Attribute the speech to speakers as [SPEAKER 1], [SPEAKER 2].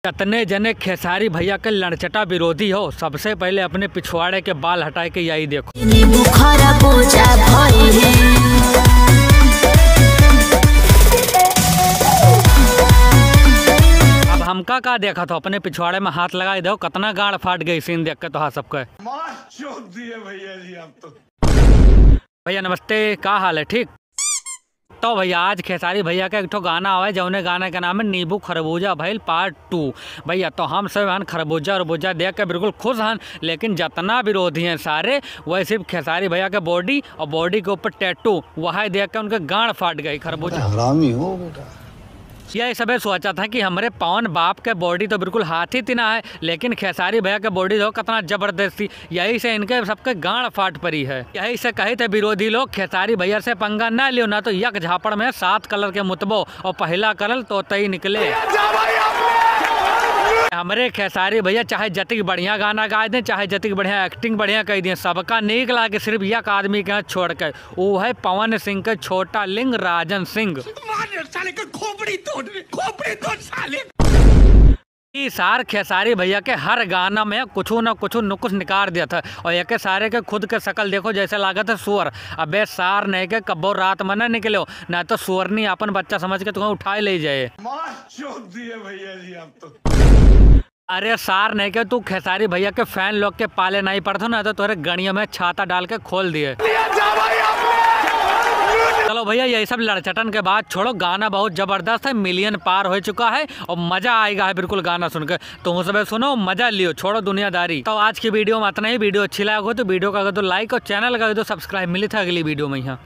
[SPEAKER 1] कितने जने खेसारी भैया के लड़चटा विरोधी हो, सबसे पहले अपने पिछवाड़े के बाल हटाए के यही देखो। अब हमका का देखा था, अपने पिछवाड़े में हाथ लगाए दो, कितना गाड़ फाट गई सीन देख के तो हाँ सबके।
[SPEAKER 2] भैया जी आप तो।
[SPEAKER 1] भैया नमस्ते, क्या हाल है? ठीक। तो भैया आज खेसारी भैया का एक ठो गाना आवा है, जौने गाने का नाम है नींबू खरबूजा भइल पार्ट 2। भैया तो हम सब हन खरबूजा उरबूजा देख के बिल्कुल खुश हन, लेकिन जितना विरोधी हैं सारे वह सिर्फ खेसारी भैया के बॉडी और बॉडी के ऊपर टैटू वह देख के उनके गांड फाट गई। खरबूजा
[SPEAKER 2] हरामी हो बेटा।
[SPEAKER 1] यही सबे सोचा था कि हमारे पवन बाप के बॉडी तो बिल्कुल हाथी तिना है, लेकिन खेसारी भैया के बॉडी तो कितना जबरदस्ती, यही से इनके सबके गांड फाट पड़ी है। यही से कहे थे विरोधी लोग खेसारी भैया से पंगा ना लियो, ना तो यक झापड़ में 7 कलर के मुतबो और पहला कलर तो तई निकले। हमारे खेसारी भैया चाहे जतिक बढ़िया गाना गाए दें, चाहे जतिक बढ़िया एक्टिंग बढ़िया कह दें, सबका नीक लागे सिर्फ एक आदमी के छोड़ के, वो है पवन सिंह के छोटा लिंग राजन सिंह। सार खेसारी भैया के हर गाना में कुछ न कुछ नुकुस निकाल दिया था, और एक सारे के खुद के शकल देखो जैसे लागत है सुअर। अबे सार नहीं के कब्बो रात में न निकलो, ना तो सुअरनी अपन बच्चा समझ के तुम्हें उठाए ले जाए।
[SPEAKER 2] भैया जी आप तो।
[SPEAKER 1] अरे सार नहीं के तू खेसारी भैया के फैन लोग के पाले नहीं पड़ता ना, तो तुम्हारे गड़ियों में छाता डाल के खोल दिए। चलो भैया यही सब लड़चटन के बाद छोड़ो, गाना बहुत जबरदस्त है, मिलियन पार हो चुका है और मजा आएगा है बिल्कुल गाना सुनकर। तुम सब सुनो, मजा लियो, छोड़ो दुनियादारी। तो आज की वीडियो में इतना ही। वीडियो अच्छी लगा हो तो वीडियो का कर दो लाइक और चैनल का कर दो सब्सक्राइब। मिली था अगली वीडियो में यहाँ।